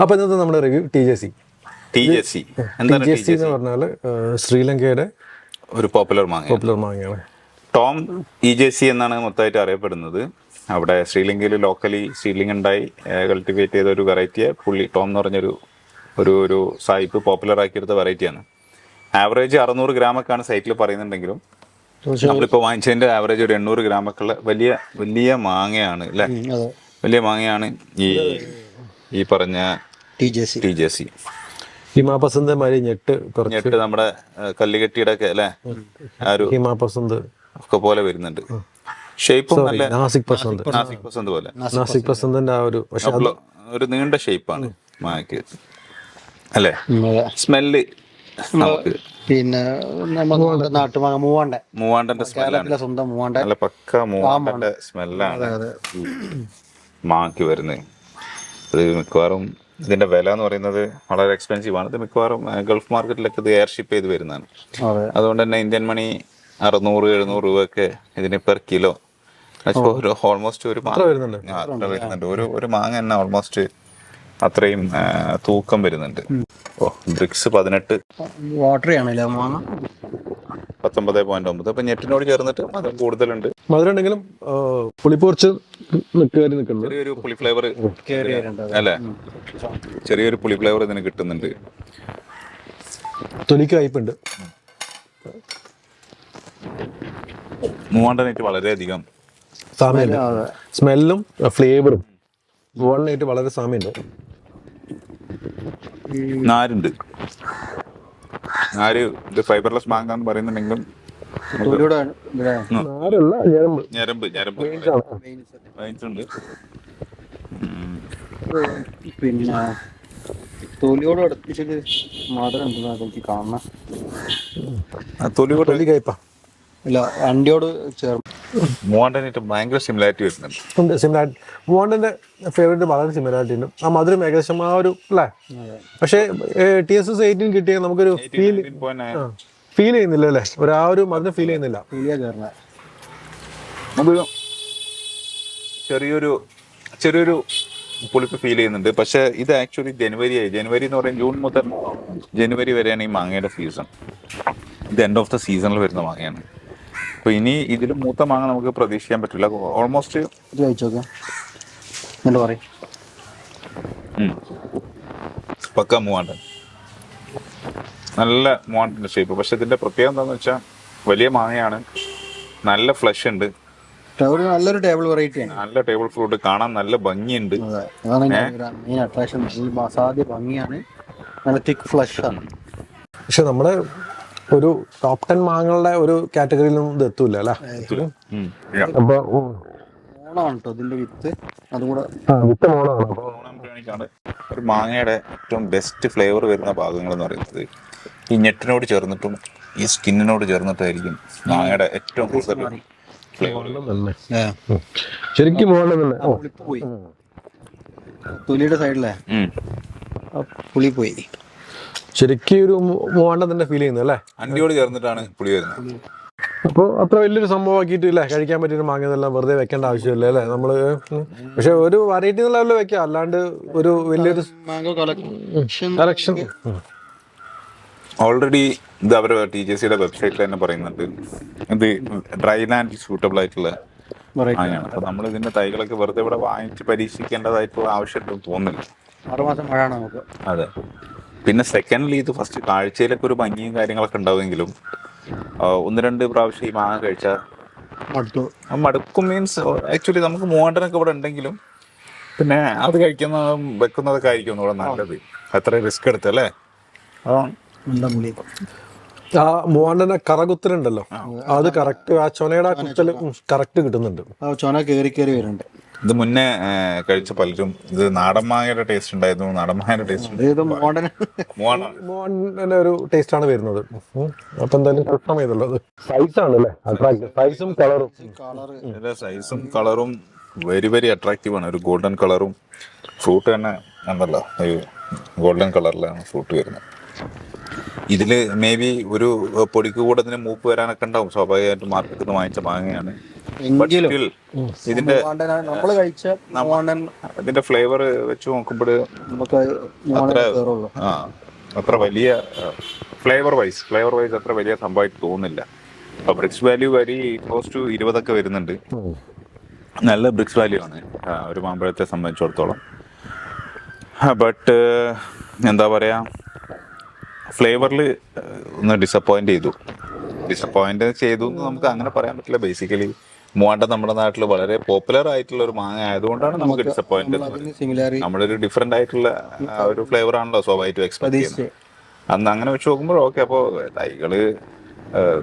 അപ്പോൾ ഇന്നത്തെ നമ്മുടെ റിവ്യൂ TJC. എന്താണ് TJC എന്ന് പറഞ്ഞാൽ ശ്രീലങ്കയുടെ ഒരു പോപ്പുലർ മാങ്ങയാണ്. ടോം EJC എന്നാണ് മൊത്തമായിട്ട് അറിയപ്പെടുന്നത്. അവിടെ ശ്രീലങ്കയിൽ ലോക്കലി സീഡ്ലിംഗ് ഉണ്ടായി കൾട്ടിവേറ്റ് ചെയ്ത ഒരു വെറൈറ്റിയെ പുള്ളി ടോം എന്ന് പറഞ്ഞൊരു ഒരു സായിപ്പ് പോപ്പുലർ ആക്കിയെടുത്ത വെറൈറ്റിയാണ്. ആവറേജ് 600 ഗ്രാമൊക്കെയാണ് സൈറ്റിൽ പറയുന്നുണ്ടെങ്കിലും നമ്മളിപ്പോൾ വാങ്ങിച്ചതിൻ്റെ ആവറേജ് ഒരു 800 ഗ്രാമൊക്കെയുള്ള വലിയ മാങ്ങയാണ് അല്ലേ? വലിയ മാങ്ങയാണ് ഈ പറഞ്ഞ TJC. ഹിമാപസന്ത് മാതിരി ഞെട്ട് നമ്മുടെ കല്ലുകെട്ടിയുടെ ഒക്കെ അല്ലേ ആ ഒരു ഹിമാപസന്ത് ഒക്കെ പോലെ വരുന്നുണ്ട്. ഷേപ്പും നല്ല നാസിക് പസന്ത് പോലെ നാസിക് പസന്തിന്റെ ആ ഒരു നീണ്ട ഷേപ്പാണ് മാങ്ങയ്ക്ക് അല്ലേ? സ്മെല്ല് നമുക്ക് പിന്നെ നാട്ടുമാങ്ങ മൂവാണ്ടന്റെ സ്മെല്ലാണ്. സ്വന്തം മൂവാണ്ട നല്ല പക്ക മൂവാണ്ടന്റെ സ്മെല്ലാണ് മാങ്ങയ്ക്ക് വരുന്നത്. ഇത് മിക്കവാറും ഇതിന്റെ വില എന്ന് പറയുന്നത് വളരെ എക്സ്പെൻസീവ് ആണ്. ഇത് മിക്കവാറും ഗൾഫ് മാർക്കറ്റിലൊക്കെ ഇത് എയർഷിപ്പ് ചെയ്ത് വരുന്നതാണ്. അതുകൊണ്ട് തന്നെ ഇന്ത്യൻ മണി 600-700 രൂപയൊക്കെ ഇതിന് പെർ കിലോ. ഓൾമോസ്റ്റ് ഒരു വരുന്നുണ്ട്. ഒരു മാങ്ങ തന്നെ ഓൾമോസ്റ്റ് അത്രയും തൂക്കം വരുന്നുണ്ട്. ബ്രിക്സ് 18 വാട്ടറിയാണല്ലേ മാങ്ങ 19.9. അപ്പൊ ഞെട്ടിനോട് ചേർന്നിട്ട് മധുരം കൂടുതലുണ്ട്. മധുരം ഉണ്ടെങ്കിലും പുളിപ്പൂർച്ച് ചെറിയൊരു പുളി ഫ്ലേവർ അല്ലേ? ചെറിയൊരു പുളി ഫ്ലേവർ ഇതിന് കിട്ടുന്നുണ്ട്. തൊലിക്ക് കയ്പുണ്ട്. മൂവാണ്ടനായിട്ട് വളരെയധികം സാമ്യമുണ്ട്. സ്മെല്ലും ഫ്ലേവറും മൂവാണ്ടനായിട്ട് വളരെ സാമ്യമുണ്ട്. നാരുണ്ട്. ഇത് ഫൈബർലെസ് മാങ്ങ എന്ന് പറയുന്നുണ്ടെങ്കിലും ഞരമ്പ് ഉണ്ട്. പിന്നെ തൊലിയോട് അടുപ്പിച്ചിട്ട് മാത്രം കാണണം. തൊലി കയ്പാ ഇല്ല അണ്ടിയോട് ചേർന്ന് മൂവാണ്ടനായിട്ട് ഭയങ്കര സിമിലാരിറ്റി വരുന്നുണ്ട്. സിമിലാരിറ്റി മൂവാണ്ടന്റെ ഫേവറേറ്റ് വളരെ സിമിലാരിറ്റി ഉണ്ട്. ആ മധുരം ഏകദേശം ആ ഒരു അല്ലേ? പക്ഷേ TSS 18 കിട്ടിയാൽ നമുക്കൊരു ഫീൽ ചെയ്യുന്നില്ല അല്ലേ? ഒരു മധുരം ഫീൽ ചെയ്യുന്നില്ല. ചെറിയൊരു പുളിപ്പ് ഫീൽ ചെയ്യുന്നുണ്ട്. പക്ഷെ ഇത് ആക്ച്വലി ജനുവരി എന്ന് പറയുന്നത് ജൂൺ മുതൽ ജനുവരി വരെയാണ് ഈ മാങ്ങയുടെ സീസൺ. ഇത് എൻഡ് ഓഫ് ദ സീസണിൽ വരുന്ന മാങ്ങയാണ്. അപ്പൊ ഇനി ഇതിലും മൂത്ത മാങ്ങ നമുക്ക് പ്രതീക്ഷിക്കാൻ പറ്റില്ല. ഓൾമോസ്റ്റ് പക്ക മൂവാണ്ടൻ, നല്ല മൂവാണ്ടന്റെ ഷേപ്പ്. പക്ഷെ ഇതിന്റെ പ്രത്യേകത എന്താന്ന് വെച്ചാൽ വലിയ മാങ്ങയാണ്, നല്ല ഫ്ലഷ് ഉണ്ട്, നല്ലൊരു ടേബിൾ വെറൈറ്റി, നല്ല ടേബിൾ ഫ്രൂട്ട്, കാണാൻ നല്ല ഭംഗിയുണ്ട്. ഭംഗിയാണ്, നല്ല തിക്ക് ഫ്ലഷ് ആണ്. പക്ഷെ നമ്മുടെ ഒരു ടോപ്പ് 10 മാങ്ങകളുടെ ഒരു കാറ്റഗറിയിലും ഇത് എത്തൂല അല്ലേ? അപ്പൊ ഓണമാണ് കേട്ടോ ഇതിന്റെ വിത്ത്. അതും കൂടെ വിത്ത് മോണാണ്. ഒരു മാങ്ങയുടെ ഏറ്റവും ബെസ്റ്റ് ഫ്ലേവർ വരുന്ന ഭാഗങ്ങൾ എന്ന് പറയുന്നത് ഈ ഞെട്ടിനോട് ചേർന്നിട്ടും ഈ സ്കിന്നിനോട് ചേർന്നിട്ടായിരിക്കും മാങ്ങയുടെ ഏറ്റവും കൂടുതൽ ഫ്ലേവർ. ശരിക്കും മോണ പോയി തൊലിയുടെ സൈഡിലെ പുളി പോയി. ശരിക്കും ഒരു മൂവാണ്ടം തന്നെ ഫീൽ ചെയ്യുന്നത് അല്ലേ? അണ്ടിയോട് ചേർന്നിട്ടാണ് പുളി വരുന്നത്. അപ്പോൾ അത്ര വലിയൊരു സംഭവം ആക്കിയിട്ടില്ല, കഴിക്കാൻ പറ്റിയൊരു മാങ്ങയെല്ലാം വെറുതെ വെക്കേണ്ട ആവശ്യമില്ല അല്ലേ നമ്മള്. പക്ഷെ ഒരു വെറൈറ്റി എന്നുള്ള ലെവലിൽ വെക്കാം, അല്ലാണ്ട് ഒരു വലിയൊരു കളക്ഷൻ. ഓൾറെഡി ഇത് അവരുടെ TJCയുടെ വെബ്സൈറ്റിൽ തന്നെ പറയുന്നുണ്ട് ഇത് ഡ്രൈ ലാൻഡ് സൂട്ടബിൾ ആയിട്ടുള്ള മാങ്ങയാണ്. അപ്പൊ നമ്മൾ ഇതിന്റെ തൈകളൊക്കെ വെറുതെ ഇവിടെ വാങ്ങിച്ച് പരീക്ഷിക്കേണ്ടതായിട്ടുള്ള ആവശ്യമായിട്ടും തോന്നുന്നില്ല. 6 മാസം മഴയാണ് നമുക്ക്. അതെ. പിന്നെ സെക്കൻഡ്ലി ഇത് ഫസ്റ്റ് കാഴ്ചയിലൊക്കെ ഒരു ഭംഗിയും കാര്യങ്ങളൊക്കെ ഉണ്ടാവുമെങ്കിലും 1-2 പ്രാവശ്യം ഈ മാങ്ങ കഴിച്ചാൽ മടുക്കും. മീൻസ് ആക്ച്വലി നമുക്ക് മൂവാണ്ടനൊക്കെ ഇവിടെ ഉണ്ടെങ്കിലും പിന്നെ അത് വെക്കുന്നതൊക്കെ ആയിരിക്കും ഇവിടെ നല്ലത്. അത്ര റിസ്ക് എടുത്തല്ലേ? ആ മൂവാണ്ടന്റെ കറകുത്തലുണ്ടല്ലോ, അത് കറക്റ്റ് ആ ചൊനയുടെ ആ കുത്തല് കറക്റ്റ് കിട്ടുന്നുണ്ട്. ചൊന കയറി വരുന്നുണ്ട്. ഇത് മുന്നേ കഴിച്ച പലരും ഇത് നാടൻ മാങ്ങയുടെ ടേസ്റ്റ് ഉണ്ടായിരുന്നു, നാടൻ മാങ്ങയുടെ ടേസ്റ്റ് മൂവാണ്ടന്റെ ഒരു ടേസ്റ്റ് ആണ് വരുന്നത്. അപ്പൊ എന്തായാലും കൺഫേം ചെയ്തല്ലോ, അത് സൈസ് ആണല്ലേ അട്രാക്റ്റീവ്. സൈസും കളറും വെരി വെരി അട്രാക്റ്റീവ് ആണ്. ഒരു ഗോൾഡൻ കളറും ഫ്രൂട്ട് തന്നെ ഉണ്ടല്ലോ, ഗോൾഡൻ കളറിലാണ് ഫ്രൂട്ട് വരുന്നത്. ഇതില് മേ ബി ഒരു പൊടിക്ക് കൂടെ ഇതിന് മൂപ്പ് വരാനൊക്കെ ഉണ്ടാവും. സ്വാഭാവികമായിട്ടും മാർക്കറ്റിൽ നിന്ന് വാങ്ങിച്ച മാങ്ങയാണ്. എങ്കിലും സ്റ്റിൽ ഇതിന്റെ നമ്മൾ കഴിച്ച മൂവാണ്ടൻ ഇതിന്റെ ഫ്ലേവർ വെച്ച് നോക്കുമ്പോൾ നമുക്ക് മൂവാണ്ടൻ കയറുള്ളൂ. അത്ര വലിയ ഫ്ലേവർ വൈസ് അത്ര വലിയ സംഭവമായിട്ട് തോന്നുന്നില്ല. അപ്പൊ Brix value very close to 20 വരുന്നുണ്ട്. നല്ല ബ്രിക്സ് വാല്യൂ ആണ് ഒരു മാമ്പഴത്തെ സംബന്ധിച്ചിടത്തോളം. ബട്ട് എന്താ പറയാ, ഫ്ലേവറിൽ ഒന്ന് ഡിസപ്പോയിന്റ് ചെയ്തു എന്ന് നമുക്ക് അങ്ങനെ പറയാൻ പറ്റില്ല. ബേസിക്കലി മൂവാണ്ടൻ നമ്മുടെ നാട്ടിൽ വളരെ പോപ്പുലർ ആയിട്ടുള്ള ഒരു മാങ്ങ ആയതുകൊണ്ടാണ് നമുക്ക് ഡിസപ്പോയിന്റ്. നമ്മളൊരു ഡിഫറെന്റ് ആയിട്ടുള്ള ഒരു ഫ്ലേവർ ആണല്ലോ സ്വാഭാവികമായിട്ടും എക്സ്പെക്ട് ചെയ്യുന്നത്. അന്ന് അങ്ങനെ വെച്ച് നോക്കുമ്പോൾ ഓക്കെ. അപ്പോൾ തൈകള്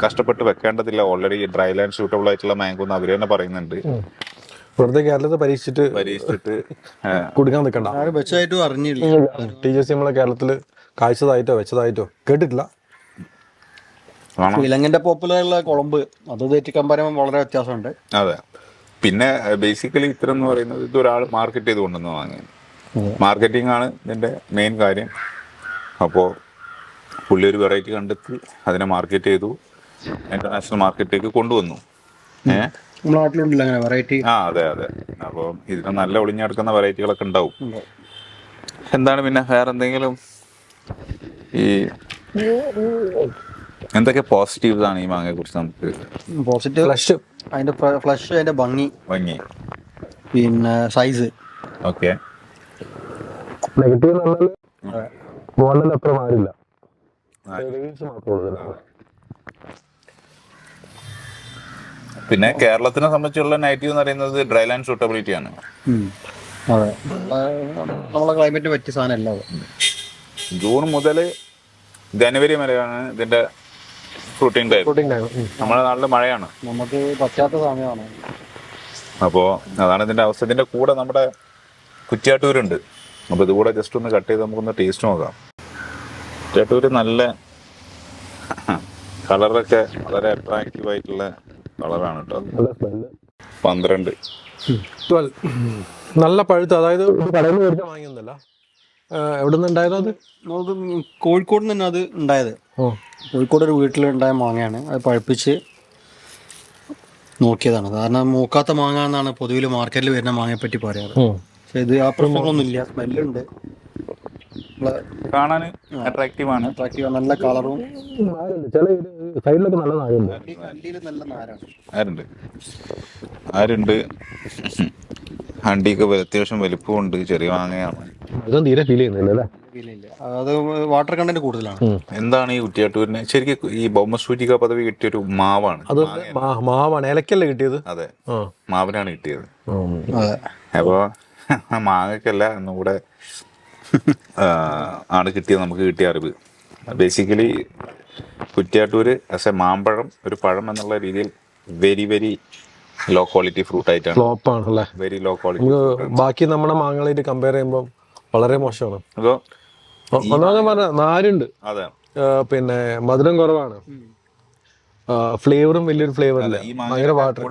കഷ്ടപ്പെട്ട് വെക്കേണ്ടതില്ല. ഓൾറെഡി ഡ്രൈ ലാൻഡ് സ്യൂട്ടബിൾ ആയിട്ടുള്ള മാംഗോ എന്ന് അവർ തന്നെ പറയുന്നുണ്ട്. വെറുതെ കേരളത്തിൽ പരീക്ഷിച്ചിട്ട് കൊടുക്കാൻ നിൽക്കണ്ട. വെച്ചായിട്ടും അറിഞ്ഞില്ല. TJC നമ്മളെ കേരളത്തിൽ കാഴ്ചതായിട്ടോ വെച്ചതായിട്ടോ കേട്ടിട്ടില്ല. ഇലങ്ങന്റെ പോപ്പുലറുള്ള കുളമ്പ് അത് തെറ്റി കമ്പയർ ചെയ്യുമ്പോൾ വളരെ വ്യത്യാസമുണ്ട്. അതെ. പിന്നെ ബേസിക്കലി ഇത്തരം എന്ന് പറയുന്നത് ഇതൊരാൾ മാർക്കറ്റ് ചെയ്ത് കൊണ്ടുവന്ന് വാങ്ങി. മാർക്കറ്റിംഗ് ആണ് ഇതിന്റെ മെയിൻ കാര്യം. അപ്പോൾ പുള്ളി ഒരു വെറൈറ്റി കണ്ടെത്തി അതിനെ മാർക്കറ്റ് ചെയ്തു, ഇന്റർനാഷണൽ മാർക്കറ്റിലേക്ക് കൊണ്ടുവന്നു. നമ്മുടെ നാട്ടിലുണ്ടല്ലോ അങ്ങനെ വെറൈറ്റി. അതെ. അപ്പോൾ ഇതിന് നല്ല ഒളിഞ്ഞെടുക്കുന്ന വെറൈറ്റികളൊക്കെ ഉണ്ടാവും. എന്താണ് പിന്നെ വേറെ എന്തെങ്കിലും ഈ എന്തൊക്കെ പോസിറ്റീവ്സ് ആണ് ഈ മാങ്ങയെ കുറിച്ച് നമുക്ക്? പോസിറ്റീവ് അതിന്റെ ഫ്ലഷ്, അതിന്റെ ഭംഗി, പിന്നെ സൈസ്. ഓക്കെ. നെഗറ്റീവ് മോഡൽ അത്ര മാറില്ല. പിന്നെ കേരളത്തിനെ സംബന്ധിച്ചുള്ള നെഗറ്റീവ് എന്ന് പറയുന്നത് ഡ്രൈ ലാൻഡ് സൂട്ടബിലിറ്റി ആണ്. അതെ, നമ്മളെ ക്ലൈമറ്റ് പറ്റിയ സാധനമല്ല. ജൂൺ മുതൽ ജനുവരി വരെയാണ് ഇതിന്റെ ഫ്രൂട്ടിംഗ് ടൈം. നമ്മുടെ നാട്ടിൽ മഴയാണ്, നമുക്ക് പറ്റാത്ത സമയമാണ്. അപ്പോൾ അതാണ് ഇതിന്റെ അവസ്ഥ. ഇതിന്റെ കൂടെ നമ്മുടെ കുറ്റ്യാട്ടൂരുണ്ട്. അപ്പോൾ ഇതുകൂടെ ജസ്റ്റ് ഒന്ന് കട്ട് ചെയ്ത് നമുക്കൊന്ന് ടേസ്റ്റ് നോക്കാം. കുറ്റ്യാട്ടൂര് നല്ല കളറൊക്കെ വളരെ അട്രാക്റ്റീവ് ആയിട്ടുള്ള കളറാണ് കേട്ടോ. 12 നല്ല പഴുത്ത, അതായത് കടയിൽ നിന്ന് മേടിച്ച വാങ്ങിയൊന്നല്ല. എവിടെ നിന്ന് ഉണ്ടായിരുന്നു അത്? നമുക്ക് കോഴിക്കോട് നിന്ന് തന്നെ അത് ഉണ്ടായത്. കോഴിക്കോട് ഒരു വീട്ടിലുണ്ടായ മാങ്ങയാണ്. അത് പഴുപ്പിച്ച് നോക്കിയതാണ്. കാരണം മൂക്കാത്ത മാങ്ങ എന്നാണ് പൊതുവിൽ മാർക്കറ്റിൽ വരുന്ന മാങ്ങയെ പറ്റി പറയാറ്. പക്ഷെ ഇത് ആ പ്രശ്നങ്ങളൊന്നുമില്ല. സ്മെല്ലുണ്ട്, കാണാൻ അട്രാക്റ്റീവ് ആണ്. നല്ല കളറും ചില സൈഡിലൊക്കെ നല്ല നാരുണ്ട്. നല്ല നാരാണ്. ആരുണ്ട് അണ്ടിയൊക്കെ അത്യാവശ്യം വലിപ്പമുണ്ട്. ചെറിയ മാങ്ങയാണ്. അതും തീരെ ഫീൽ ചെയ്യുന്നില്ല. അത് വാട്ടർ കണ്ടന്റ് കൂടുതലാണ്. എന്താണ് ഈ കുറ്റ്യാട്ടൂരിനെ ശരിക്കും ഈ ഭൗമസൂചിക പദവി കിട്ടിയൊരു മാവാണ്. അത് മാവാണ്, ഇലക്കല്ലേ കിട്ടിയത്? അതെ, മാവിനാണ് കിട്ടിയത്. അപ്പോ മാങ്ങക്കല്ല എന്നുകൂടെ ആണ് കിട്ടിയത്, നമുക്ക് കിട്ടിയ അറിവ്. ബേസിക്കലി കുറ്റ്യാട്ടൂര് ആസ് എ മാമ്പഴം, ഒരു പഴം എന്നുള്ള രീതിയിൽ വെരി ലോ ക്വാളിറ്റി ഫ്രൂട്ട് ആയിട്ടാണ്. Very low quality. ബാക്കി നമ്മുടെ മാങ്ങകളായിട്ട് കമ്പയർ ചെയ്യുമ്പോൾ വളരെ മോശമാണ്. ഒന്നാമത് പറഞ്ഞ നാരുണ്ട്, പിന്നെ മധുരം കുറവാണ്, ഫ്ലേവറും വലിയൊരു ഫ്ലേവർ അല്ല. ഭയങ്കര വാട്ടർ.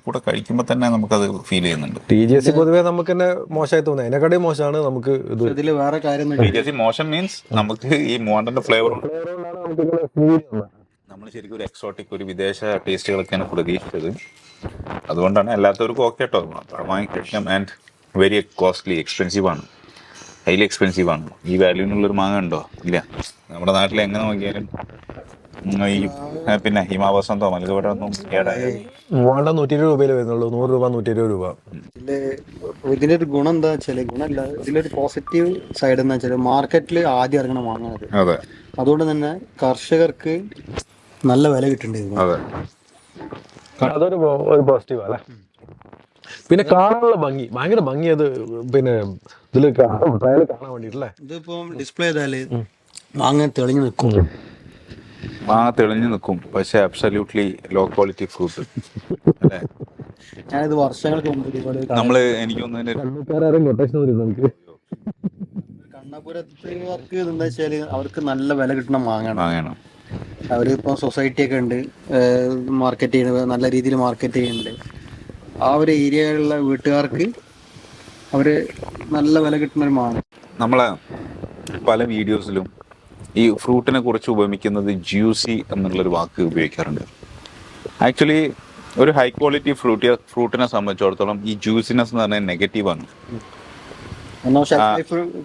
കൂടെ കഴിക്കുമ്പോൾ തന്നെ നമുക്കത് ഫീൽ ചെയ്യുന്നുണ്ട്. TJC പൊതുവേ നമുക്ക് തന്നെ മോശമായി തോന്നുന്നത്. അതിനെക്കാട്ടും മോശമാണ് നമുക്ക് ഇത്. ഇതില് വേറെ കാര്യം TJC മോശം മീൻസ് നമുക്ക് ഈ മൂവാണ്ടന്റെ ഫ്ലേവർ നമ്മൾ ശരിക്കും ഒരു എക്സോട്ടിക്, ഒരു വിദേശ ടേസ്റ്റുകളൊക്കെയാണ് പ്രതീക്ഷിച്ചത്. അതുകൊണ്ടാണ് എല്ലാത്തവർക്കും ഓക്കെ കേട്ടോ, വാങ്ങി കഴിക്കാം. ആൻഡ് വെരി കോസ്റ്റ്ലി, എക്സ്പെൻസീവ് ആണ്, ഹൈലി എക്സ്പെൻസീവ് ആണ്. ഈ വാല്യൂനുള്ളൊരു മാങ്ങ ഉണ്ടോ? ഇല്ല. നമ്മുടെ നാട്ടിൽ എങ്ങനെ നോക്കിയാലും ഈ പിന്നെ ഹിമാവസന്തോ മലകോട്ടൊന്നും കേടായി. 120 രൂപയിൽ വരുന്നുള്ളൂ. 100 രൂപ 120 രൂപ. ഇതിന്റെ ഒരു ഗുണം എന്താ വെച്ചാല്, ഗുണമല്ല, ഇതിലൊരു പോസിറ്റീവ് സൈഡ് എന്താ വെച്ചാൽ മാർക്കറ്റിൽ ആദ്യം ഇറങ്ങണ വാങ്ങുന്നത്. അതുകൊണ്ട് തന്നെ കർഷകർക്ക് നല്ല വില കിട്ടുന്നുണ്ട്. അതൊരു പോസിറ്റീവ് അല്ലേ. പിന്നെ കാണാനുള്ള ഭംഗി, ഭയങ്കര ഭംഗി. അത് പിന്നെ ഇതില് കാണാൻ വേണ്ടിട്ടല്ലേ. ഇതിപ്പോ ഡിസ്പ്ലേ ചെയ്താല് മാങ്ങ തെളിഞ്ഞു നിൽക്കും. മാങ്ങ തെളിഞ്ഞു നിൽക്കും, പക്ഷെ അബ്സല്യൂട്ട്ലി ലോ ക്വാളിറ്റി ഫ്രൂട്ട് അല്ലേ. ഞാനിത് വർഷങ്ങൾക്ക് മുമ്പ് നമ്മള് എനിക്കൊന്നും കണ്ണപുരത്തുകാർക്ക് എന്താ വെച്ചാല് അവർക്ക് നല്ല വില കിട്ടുന്ന മാങ്ങയാണ്. അവരിപ്പോ സൊസൈറ്റി ഒക്കെ ഉണ്ട്, മാർക്കറ്റ് ചെയ്യുന്നത് നല്ല രീതിയിൽ മാർക്കറ്റ് ചെയ്യുന്നുണ്ട്. ആ ഒരു ഏരിയയിലുള്ള വീട്ടുകാർക്ക് അവര് നല്ല വില കിട്ടുന്ന ഒരു മാങ്ങ. നമ്മളെ പല വീഡിയോസിലും ഈ ഫ്രൂട്ടിനെ കുറിച്ച് ഉപമിക്കുന്നത് ജ്യൂസി എന്നുള്ളൊരു വാക്ക് ഉപയോഗിക്കാറുണ്ട്. ആക്ച്വലി ഒരു ഹൈ ക്വാളിറ്റി ഫ്രൂട്ടിനെ സംബന്ധിച്ചിടത്തോളം ഈ ജ്യൂസിനെസ് എന്ന് പറഞ്ഞാൽ നെഗറ്റീവാണ്.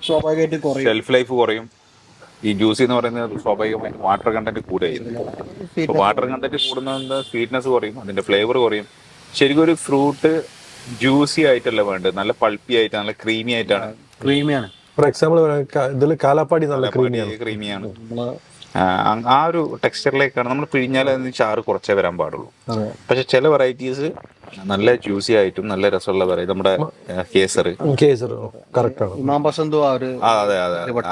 സ്വാഭാവികമായിട്ട് കുറയും, ഷെൽഫ് ലൈഫ് കുറയും. ഈ ജ്യൂസി എന്ന് പറയുന്നത് സ്വാഭാവികമായും വാട്ടർ കണ്ടന്റ് കൂടുകയായിരുന്നു. അപ്പോൾ വാട്ടർ കണ്ടന്റ് കൂടുന്നത് സ്വീറ്റ്നെസ് കുറയും, അതിന്റെ ഫ്ലേവർ കുറയും. ശരിക്കും ഒരു ഫ്രൂട്ട് ജ്യൂസി ആയിട്ടല്ല വേണ്ടത്, നല്ല പൾപ്പി ആയിട്ട് നല്ല ക്രീമി ആയിട്ടാണ്. ക്രീമിയാണ്. ഫോർ എക്സാമ്പിൾ ഇതിൽ കാലാപ്പാടി നല്ല ക്രീമിയാണ്. ആ ഒരു ടെക്സ്ചറിലേക്കാണ് നമ്മൾ പിഴിഞ്ഞാൽ അതിന് ചാറ് കുറച്ചേ വരാൻ പാടുള്ളൂ. പക്ഷെ ചില വെറൈറ്റീസ് നല്ല ജ്യൂസി ആയിട്ടും നല്ല രസമുള്ള വെറൈറ്റി, നമ്മുടെ കേസർ കറക്റ്റ് ആണ്. അതെ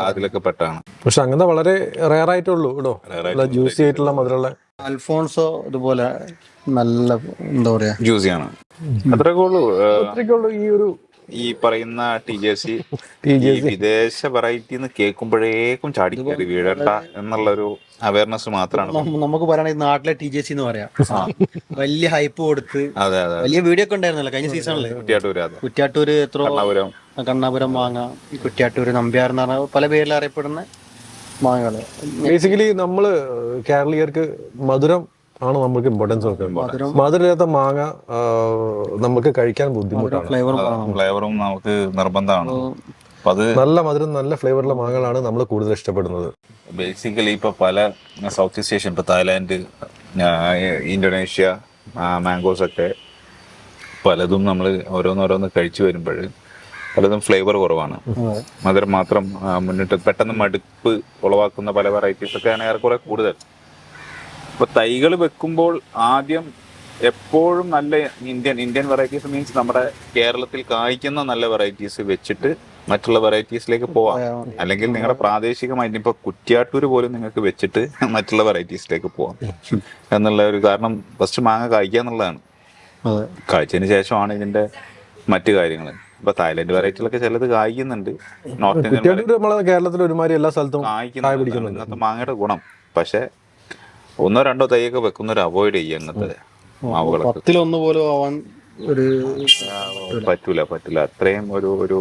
അതിലൊക്കെ പെട്ടാണ്. പക്ഷെ അങ്ങനെ വളരെ റെയർ ആയിട്ടുള്ളൂ കേട്ടോ, ജ്യൂസി ആയിട്ടുള്ള മധുരമുള്ള. അൽഫോൺസോ ഇതുപോലെ നല്ല എന്താ പറയാ ജ്യൂസിയാണ്. അത്രയൊക്കെ ഉള്ളൂ. ഈ പറയുന്ന TJC വിദേശ വെറൈറ്റി എന്ന് കേൾക്കുമ്പോഴേക്കും ചാടിക്കയറി വീഴണ്ട എന്നുള്ളൊരു അവയർനെസ് മാത്രമാണ് നമുക്ക് പറയുകയാണെങ്കിൽ നാട്ടിലെ TJC എന്ന് പറയാം. വലിയ ഹൈപ്പ് കൊടുത്ത് വലിയ വീഡിയോ ഒക്കെ ഉണ്ടായിരുന്നല്ലോ കഴിഞ്ഞ സീസണില്. കുറ്റ്യാട്ടൂര് കണ്ണാപുരം മാങ്ങ, കുറ്റ്യാട്ടൂര് നമ്പ്യാർ എന്ന് പറഞ്ഞ പല പേരിൽ അറിയപ്പെടുന്ന മാങ്ങകള്. ബേസിക്കലി നമ്മള് കേരളീയർക്ക് മധുരം ആണ് നമുക്ക് ഇമ്പോർട്ടൻസ് കൊടുക്കുന്നത്. മധുരമില്ലാത്ത മാങ്ങ നമുക്ക് കഴിക്കാൻ ബുദ്ധിമുട്ടാണ്. ഫ്ലേവറും നമുക്ക് നിർബന്ധമാണ്. നല്ല മധുരം നല്ല ഫ്ലേവറുള്ള മാങ്ങകളാണ് നമ്മൾ കൂടുതൽ ഇഷ്ടപ്പെടുന്നത്. ബേസിക്കലി ഇപ്പൊ പല സൗത്ത് ഈസ്റ്റ് ഏഷ്യൻ, ഇപ്പൊ തായ്ലാന്റ്, ഇന്തോനേഷ്യ മാംഗോസ് ഒക്കെ പലതും നമ്മൾ ഓരോന്നോരോന്ന് കഴിച്ചു വരുമ്പോൾ പലതും ഫ്ലേവർ കുറവാണ്, മധുരം മാത്രം മുന്നിട്ട് പെട്ടെന്ന് മടുപ്പ് ഉളവാക്കുന്ന പല വെറൈറ്റീസ് ഒക്കെയാണ് ഏറെക്കുറെ കൂടുതൽ. ഇപ്പൊ തൈകൾ വെക്കുമ്പോൾ ആദ്യം എപ്പോഴും നല്ല ഇന്ത്യൻ വെറൈറ്റീസ് മീൻസ് നമ്മുടെ കേരളത്തിൽ കായ്ക്കുന്ന നല്ല വെറൈറ്റീസ് വെച്ചിട്ട് മറ്റുള്ള വെറൈറ്റീസിലേക്ക് പോവാം. അല്ലെങ്കിൽ നിങ്ങളുടെ പ്രാദേശികമായിട്ട് ഇപ്പൊ കുറ്റ്യാട്ടൂര് പോലും നിങ്ങൾക്ക് വെച്ചിട്ട് മറ്റുള്ള വെറൈറ്റീസിലേക്ക് പോവാം എന്നുള്ള ഒരു കാരണം. ഫസ്റ്റ് മാങ്ങ കായ്ക്കുക എന്നുള്ളതാണ്. കായ്ച്ചതിന് ശേഷമാണ് ഇതിന്റെ മറ്റു കാര്യങ്ങൾ. ഇപ്പൊ തായ്ലൻഡ് വെറൈറ്റികളൊക്കെ ചിലത് കായ്ക്കുന്നുണ്ട്, നോർത്ത് ഇന്ത്യൻ കേരളത്തിൽ ഒരുമാതിരി എല്ലാ സ്ഥലത്തും കായ്ക്കുന്നുണ്ട് ഇന്നത്തെ മാങ്ങയുടെ ഗുണം. പക്ഷെ 1-2 തൈയൊക്കെ വെക്കുന്നവർ അവോയ്ഡ് ചെയ്യുക അങ്ങനത്തെ മാവുകളൊക്കെ. 10-1 പോലും ആവാൻ ഒരു പറ്റൂല. അത്രയും ഒരു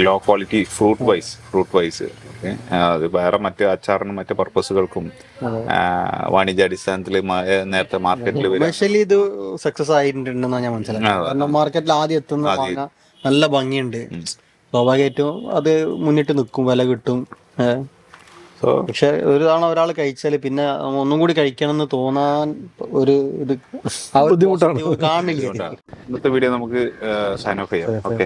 ലോ ക്വാളിറ്റി ഫ്രൂട്ട് വൈസ് അത് വേറെ മറ്റ് അച്ചാറിനും മറ്റ് പർപ്പസുകൾക്കും വാണിജ്യാടിസ്ഥാനത്തിൽ നേരത്തെ മാർക്കറ്റിൽ ഇത് സക്സസ് ആയിട്ടുണ്ടെന്നാണ് ഞാൻ മനസ്സിലാക്കുന്നത്. കാരണം മാർക്കറ്റിൽ ആദ്യം എത്തുന്ന നല്ല ഭംഗിയുണ്ട്, സ്വാഭാവികമായിട്ടും അത് മുന്നിട്ട് നിൽക്കും, വില കിട്ടും. പക്ഷെ ഒരു തവണ ഒരാൾ കഴിച്ചാല് പിന്നെ ഒന്നും കൂടി കഴിക്കണം എന്ന് തോന്നാൻ ഒരു ഇത് ബുദ്ധിമുട്ടാണ് കാണില്ല. ഇന്നത്തെ വീഡിയോ നമുക്ക് സൈൻ ഓഫ് ചെയ്യാം. ഓക്കെ.